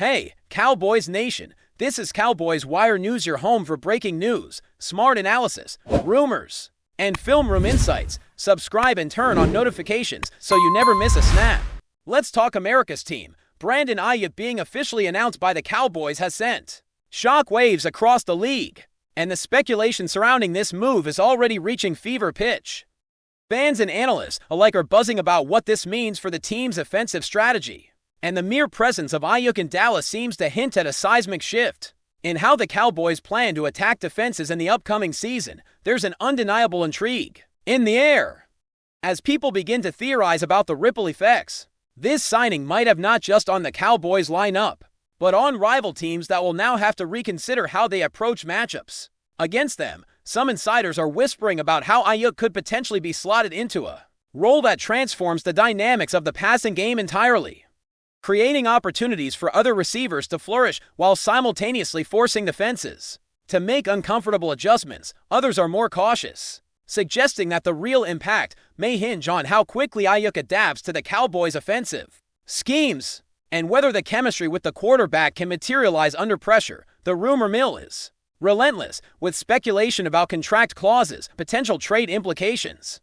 Hey, Cowboys Nation, this is Cowboys Wire News, your home for breaking news, smart analysis, rumors, and film room insights. Subscribe and turn on notifications so you never miss a snap. Let's talk America's team. Brandon Aiyuk being officially announced by the Cowboys has sent shock waves across the league, and the speculation surrounding this move is already reaching fever pitch. Fans and analysts alike are buzzing about what this means for the team's offensive strategy, and the mere presence of Aiyuk in Dallas seems to hint at a seismic shift in how the Cowboys plan to attack defenses in the upcoming season. There's an undeniable intrigue in the air as people begin to theorize about the ripple effects this signing might have not just on the Cowboys lineup, but on rival teams that will now have to reconsider how they approach matchups against them. Some insiders are whispering about how Aiyuk could potentially be slotted into a role that transforms the dynamics of the passing game entirely, creating opportunities for other receivers to flourish while simultaneously forcing defenses to make uncomfortable adjustments. Others are more cautious, suggesting that the real impact may hinge on how quickly Aiyuk adapts to the Cowboys' offensive schemes and whether the chemistry with the quarterback can materialize under pressure. The rumor mill is relentless, with speculation about contract clauses, potential trade implications,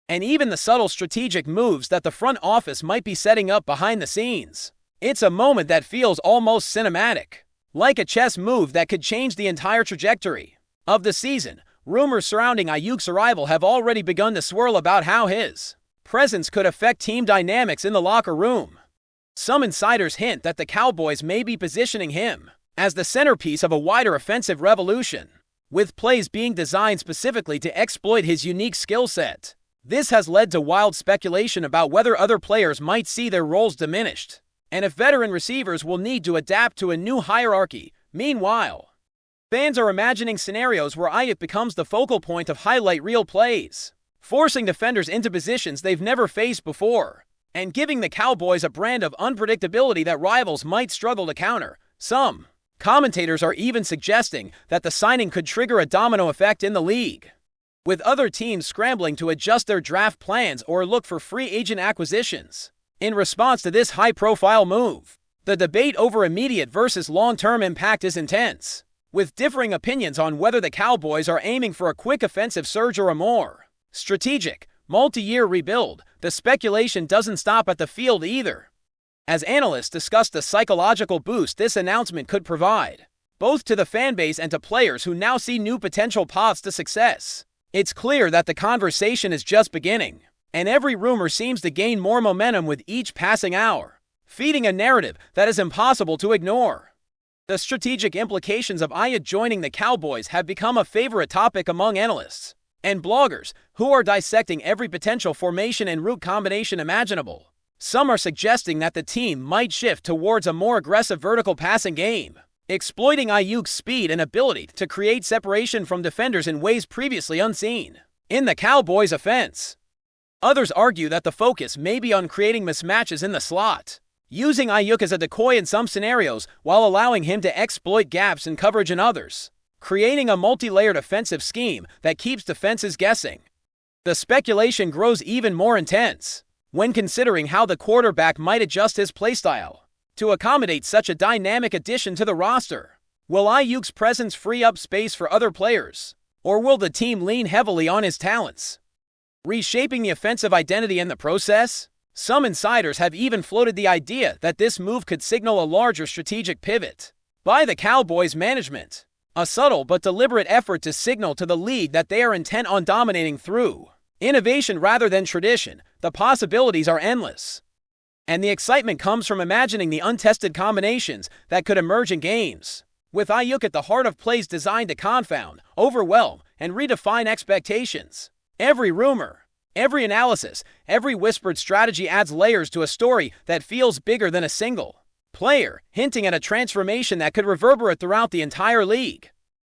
and even the subtle strategic moves that the front office might be setting up behind the scenes. It's a moment that feels almost cinematic, like a chess move that could change the entire trajectory of the season. Rumors surrounding Aiyuk's arrival have already begun to swirl about how his presence could affect team dynamics in the locker room. Some insiders hint that the Cowboys may be positioning him as the centerpiece of a wider offensive revolution, with plays being designed specifically to exploit his unique skill set. This has led to wild speculation about whether other players might see their roles diminished, and if veteran receivers will need to adapt to a new hierarchy. Meanwhile, fans are imagining scenarios where Aiyuk becomes the focal point of highlight reel plays, forcing defenders into positions they've never faced before, and giving the Cowboys a brand of unpredictability that rivals might struggle to counter. Some commentators are even suggesting that the signing could trigger a domino effect in the league, with other teams scrambling to adjust their draft plans or look for free agent acquisitions in response to this high-profile move. The debate over immediate versus long-term impact is intense, with differing opinions on whether the Cowboys are aiming for a quick offensive surge or a more strategic, multi-year rebuild. The speculation doesn't stop at the field either, as analysts discuss the psychological boost this announcement could provide, both to the fanbase and to players who now see new potential paths to success. It's clear that the conversation is just beginning, and every rumor seems to gain more momentum with each passing hour, feeding a narrative that is impossible to ignore. The strategic implications of Aiyuk joining the Cowboys have become a favorite topic among analysts and bloggers who are dissecting every potential formation and route combination imaginable. Some are suggesting that the team might shift towards a more aggressive vertical passing game, exploiting Aiyuk's speed and ability to create separation from defenders in ways previously unseen in the Cowboys' offense. Others argue that the focus may be on creating mismatches in the slot, using Aiyuk as a decoy in some scenarios while allowing him to exploit gaps in coverage in others, creating a multi-layered offensive scheme that keeps defenses guessing. The speculation grows even more intense when considering how the quarterback might adjust his playstyle to accommodate such a dynamic addition to the roster. Will Aiyuk's presence free up space for other players, or will the team lean heavily on his talents, reshaping the offensive identity in the process? Some insiders have even floated the idea that this move could signal a larger strategic pivot by the Cowboys management, a subtle but deliberate effort to signal to the league that they are intent on dominating through innovation rather than tradition. The possibilities are endless, and the excitement comes from imagining the untested combinations that could emerge in games, with Aiyuk at the heart of plays designed to confound, overwhelm, and redefine expectations. Every rumor, every analysis, every whispered strategy adds layers to a story that feels bigger than a single player, hinting at a transformation that could reverberate throughout the entire league.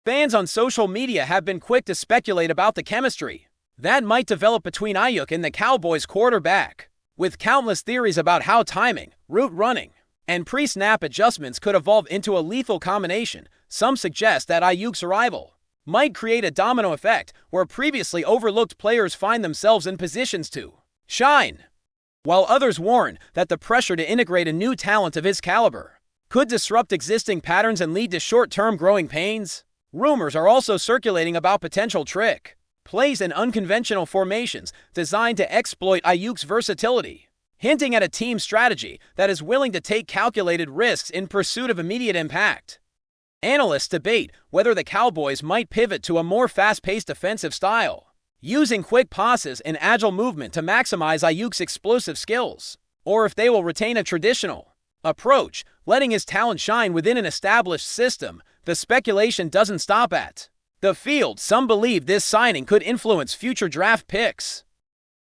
Fans on social media have been quick to speculate about the chemistry that might develop between Aiyuk and the Cowboys quarterback, with countless theories about how timing, route running, and pre-snap adjustments could evolve into a lethal combination. Some suggest that Aiyuk's arrival might create a domino effect where previously overlooked players find themselves in positions to shine, while others warn that the pressure to integrate a new talent of his caliber could disrupt existing patterns and lead to short-term growing pains. Rumors are also circulating about potential trick plays and unconventional formations designed to exploit Aiyuk's versatility, hinting at a team strategy that is willing to take calculated risks in pursuit of immediate impact. Analysts debate whether the Cowboys might pivot to a more fast-paced defensive style, using quick passes and agile movement to maximize Aiyuk's explosive skills, or if they will retain a traditional approach, letting his talent shine within an established system. The speculation doesn't stop at the field. Some believe this signing could influence future draft picks,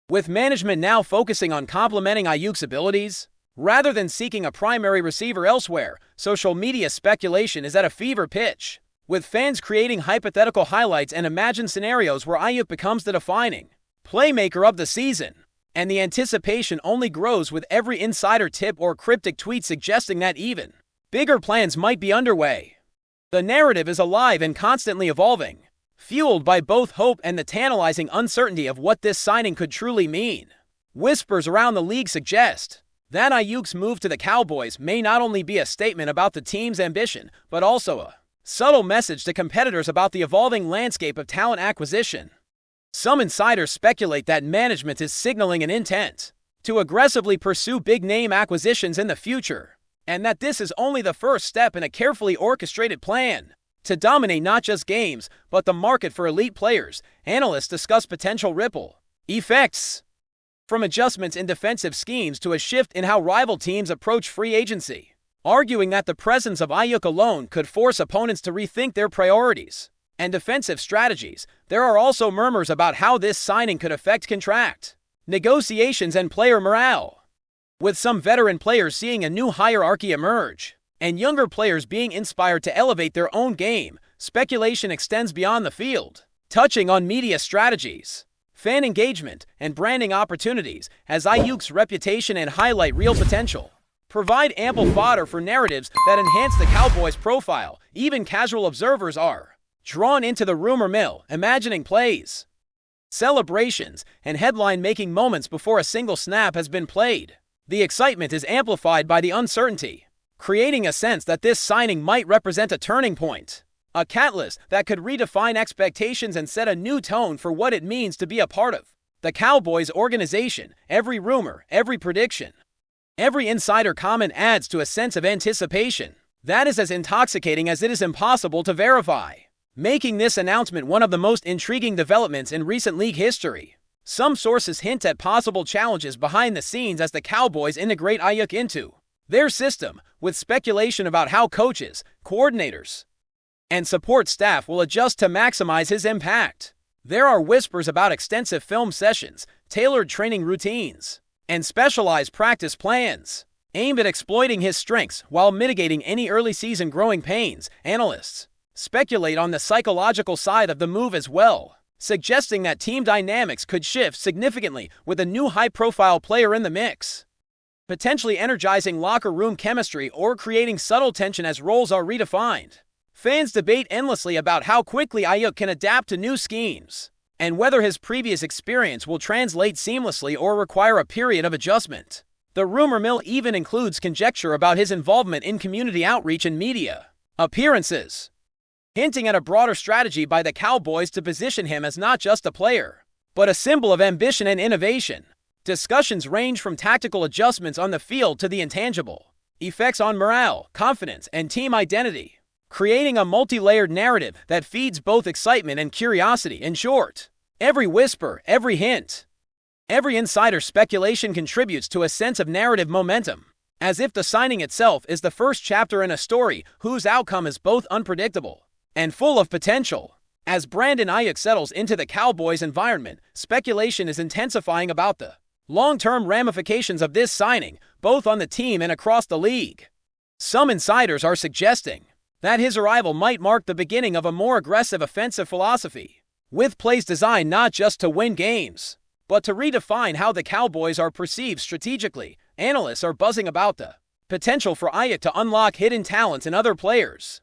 with management now focusing on complementing Aiyuk's abilities rather than seeking a primary receiver elsewhere. Social media speculation is at a fever pitch, with fans creating hypothetical highlights and imagined scenarios where Aiyuk becomes the defining playmaker of the season. And the anticipation only grows with every insider tip or cryptic tweet suggesting that even bigger plans might be underway. The narrative is alive and constantly evolving, fueled by both hope and the tantalizing uncertainty of what this signing could truly mean. Whispers around the league suggest that Aiyuk's move to the Cowboys may not only be a statement about the team's ambition, but also a subtle message to competitors about the evolving landscape of talent acquisition. Some insiders speculate that management is signaling an intent to aggressively pursue big-name acquisitions in the future, and that this is only the first step in a carefully orchestrated plan to dominate not just games, but the market for elite players. Analysts discuss potential ripple effects, from adjustments in defensive schemes to a shift in how rival teams approach free agency, arguing that the presence of Aiyuk alone could force opponents to rethink their priorities and defensive strategies. There are also murmurs about how this signing could affect contract negotiations and player morale, with some veteran players seeing a new hierarchy emerge and younger players being inspired to elevate their own game. Speculation extends beyond the field, touching on media strategies, fan engagement, and branding opportunities, as Aiyuk's reputation and highlight reel potential provide ample fodder for narratives that enhance the Cowboys' profile. Even casual observers are drawn into the rumor mill, imagining plays, celebrations, and headline-making moments before a single snap has been played. The excitement is amplified by the uncertainty, creating a sense that this signing might represent a turning point, a catalyst that could redefine expectations and set a new tone for what it means to be a part of the Cowboys organization. Every rumor, every prediction, every insider comment adds to a sense of anticipation that is as intoxicating as it is impossible to verify, making this announcement one of the most intriguing developments in recent league history. Some sources hint at possible challenges behind the scenes as the Cowboys integrate Aiyuk into their system, with speculation about how coaches, coordinators, and support staff will adjust to maximize his impact. There are whispers about extensive film sessions, tailored training routines, and specialized practice plans aimed at exploiting his strengths while mitigating any early season growing pains. Analysts speculate on the psychological side of the move as well, suggesting that team dynamics could shift significantly with a new high-profile player in the mix, potentially energizing locker room chemistry or creating subtle tension as roles are redefined. Fans debate endlessly about how quickly Aiyuk can adapt to new schemes, and whether his previous experience will translate seamlessly or require a period of adjustment. The rumor mill even includes conjecture about his involvement in community outreach and media appearances, hinting at a broader strategy by the Cowboys to position him as not just a player, but a symbol of ambition and innovation. Discussions range from tactical adjustments on the field to the intangible effects on morale, confidence, and team identity, creating a multi-layered narrative that feeds both excitement and curiosity. In short, every whisper, every hint, every insider speculation contributes to a sense of narrative momentum, as if the signing itself is the first chapter in a story whose outcome is both unpredictable and full of potential. As Brandon Aiyuk settles into the Cowboys environment, speculation is intensifying about the long-term ramifications of this signing, both on the team and across the league. Some insiders are suggesting that his arrival might mark the beginning of a more aggressive offensive philosophy, with plays designed not just to win games, but to redefine how the Cowboys are perceived strategically. Analysts are buzzing about the potential for Aiyuk to unlock hidden talents in other players,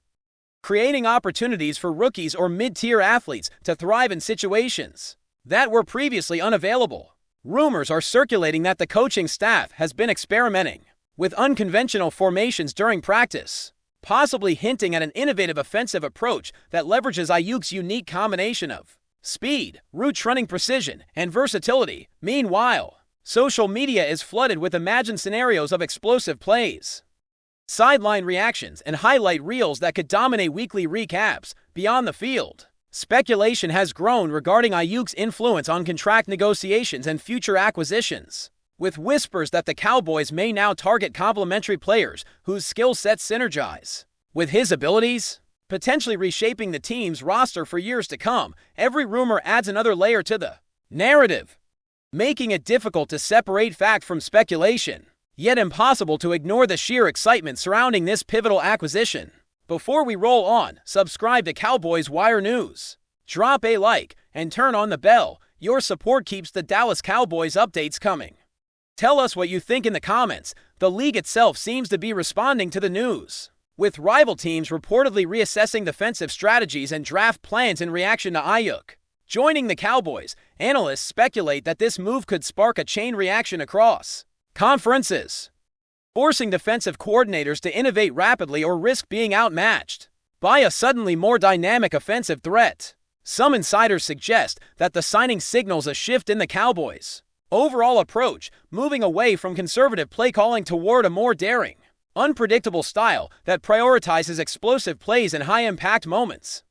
creating opportunities for rookies or mid-tier athletes to thrive in situations that were previously unavailable. Rumors are circulating that the coaching staff has been experimenting with unconventional formations during practice, possibly hinting at an innovative offensive approach that leverages Aiyuk's unique combination of speed, route running precision, and versatility. Meanwhile, social media is flooded with imagined scenarios of explosive plays, sideline reactions, and highlight reels that could dominate weekly recaps. Beyond the field, speculation has grown regarding Aiyuk's influence on contract negotiations and future acquisitions, with whispers that the Cowboys may now target complementary players whose skill sets synergize with his abilities, potentially reshaping the team's roster for years to come. Every rumor adds another layer to the narrative, making it difficult to separate fact from speculation, yet impossible to ignore the sheer excitement surrounding this pivotal acquisition. Before we roll on, subscribe to Cowboys Wire News, drop a like, and turn on the bell. Your support keeps the Dallas Cowboys updates coming. Tell us what you think in the comments. The league itself seems to be responding to the news, with rival teams reportedly reassessing defensive strategies and draft plans in reaction to Aiyuk joining the Cowboys. Analysts speculate that this move could spark a chain reaction across conferences, forcing defensive coordinators to innovate rapidly or risk being outmatched by a suddenly more dynamic offensive threat. Some insiders suggest that the signing signals a shift in the Cowboys' overall approach, moving away from conservative play calling toward a more daring, unpredictable style that prioritizes explosive plays and high-impact moments.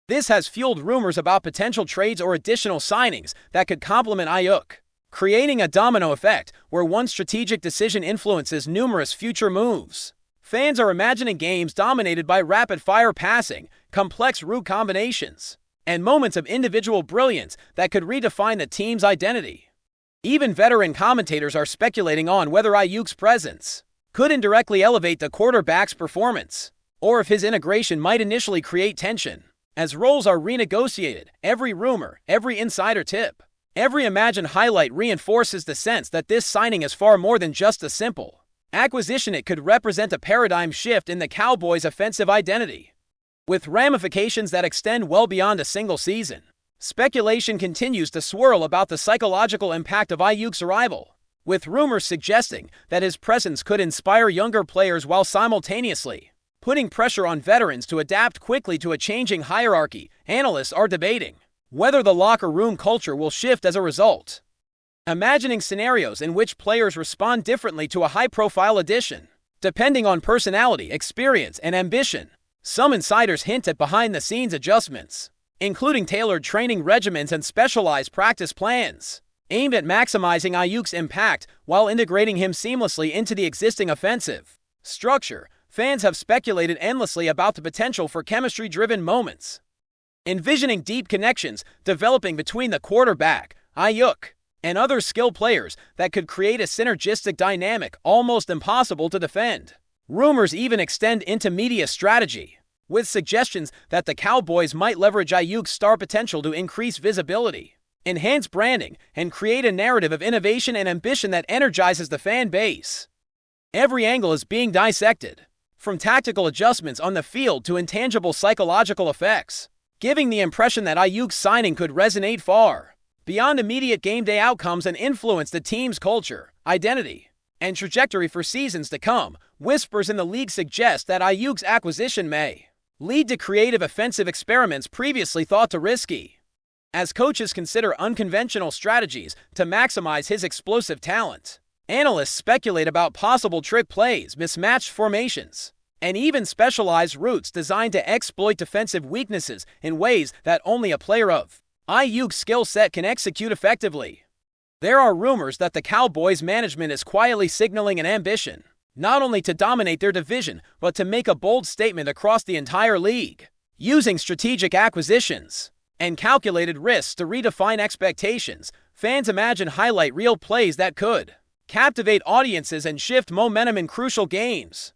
This has fueled rumors about potential trades or additional signings that could complement Aiyuk, creating a domino effect where one strategic decision influences numerous future moves. Fans are imagining games dominated by rapid-fire passing, complex route combinations, and moments of individual brilliance that could redefine the team's identity. Even veteran commentators are speculating on whether Aiyuk's presence could indirectly elevate the quarterback's performance, or if his integration might initially create tension. As roles are renegotiated, every rumor, every insider tip, every imagined highlight reinforces the sense that this signing is far more than just a simple acquisition. It could represent a paradigm shift in the Cowboys' offensive identity, with ramifications that extend well beyond a single season. Speculation continues to swirl about the psychological impact of Aiyuk's arrival, with rumors suggesting that his presence could inspire younger players while simultaneously putting pressure on veterans to adapt quickly to a changing hierarchy. Analysts are debating whether the locker room culture will shift as a result, imagining scenarios in which players respond differently to a high-profile addition, depending on personality, experience, and ambition. Some insiders hint at behind-the-scenes adjustments, including tailored training regimens and specialized practice plans, aimed at maximizing Aiyuk's impact while integrating him seamlessly into the existing offensive structure. Fans have speculated endlessly about the potential for chemistry-driven moments, envisioning deep connections developing between the quarterback, Aiyuk, and other skilled players that could create a synergistic dynamic almost impossible to defend. Rumors even extend into media strategy, with suggestions that the Cowboys might leverage Aiyuk's star potential to increase visibility, enhance branding, and create a narrative of innovation and ambition that energizes the fan base. Every angle is being dissected, from tactical adjustments on the field to intangible psychological effects, giving the impression that Aiyuk's signing could resonate far beyond immediate game day outcomes and influence the team's culture, identity, and trajectory for seasons to come. Whispers in the league suggest that Aiyuk's acquisition may lead to creative offensive experiments previously thought too risky, as coaches consider unconventional strategies to maximize his explosive talent. Analysts speculate about possible trick plays, mismatched formations, and even specialized routes designed to exploit defensive weaknesses in ways that only a player of Aiyuk's skill set can execute effectively. There are rumors that the Cowboys management is quietly signaling an ambition, not only to dominate their division, but to make a bold statement across the entire league, using strategic acquisitions and calculated risks to redefine expectations. Fans imagine highlight reel plays that could captivate audiences and shift momentum in crucial games,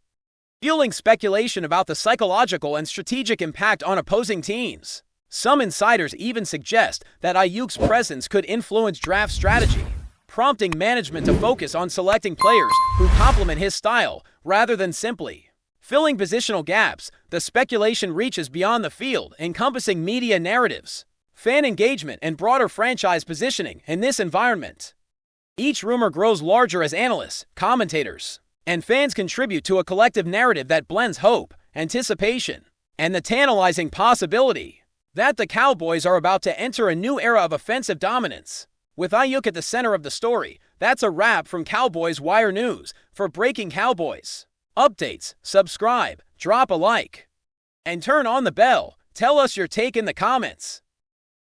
fueling speculation about the psychological and strategic impact on opposing teams. Some insiders even suggest that Aiyuk's presence could influence draft strategy, prompting management to focus on selecting players who complement his style rather than simply filling positional gaps. The speculation reaches beyond the field, encompassing media narratives, fan engagement, and broader franchise positioning in this environment. Each rumor grows larger as analysts, commentators, and fans contribute to a collective narrative that blends hope, anticipation, and the tantalizing possibility that the Cowboys are about to enter a new era of offensive dominance. With Aiyuk at the center of the story, that's a wrap from Cowboys Wire News. For breaking Cowboys updates, subscribe, drop a like, and turn on the bell. Tell us your take in the comments.